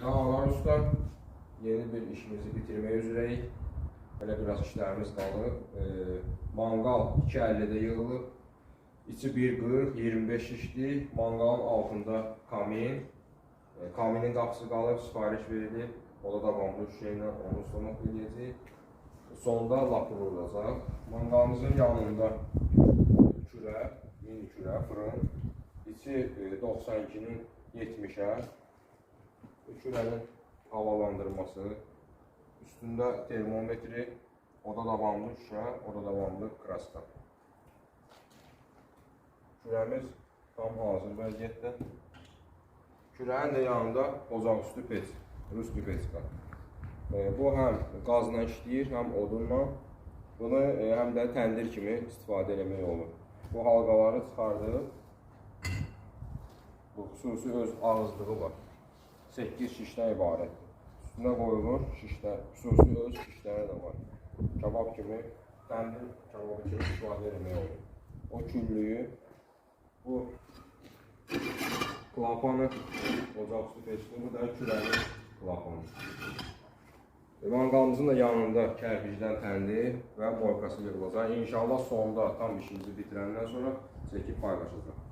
Dağlar usta, yeni bir işimizi bitirmeye üzereyik. Böyle biraz işlerimiz kaldı. Mangal 2.50'de yığılıb. İçi 1.40, 25 şişli. Mangalın altında kamin. Kaminin qapısı qalıb, sipariş verilib. O da davamlı şeylə onu sona edəcək. Sonda lapı vurulacaq. Mangalımızın yanında kürə, mini kürə, fırın. İçi 92'nin 70'e. Kürənin havalandırması. Üstündə termometri. O da davamlı şüşə, o da davamlı kraska. Kürəmiz tam hazır vəziyyətdə. Kürənin də yanında ocaqüstü pec, rus pipetska. Bu həm qazla işləyir, həm odunla. Bunu həm də təndir kimi istifadə etmək olur. Bu halqaları çıxardıb, bu xüsusi öz ağızlığı var. 8 şişdən ibarətdir. Üstünə qoyulur şişlər, xüsusi öz şişləri də var. Kebab kimi, təndir kebabı kimi istifadə etmək olur. O küllüyü, bu klapanı, ocaqüstü peçli, bu da kürənin klapanı. Mangalımızın da yanında kərpicdən təndir və moykası yığılacaq. İnşallah sonda tam işimizi bitirəndən sonra çəkib paylaşacaq.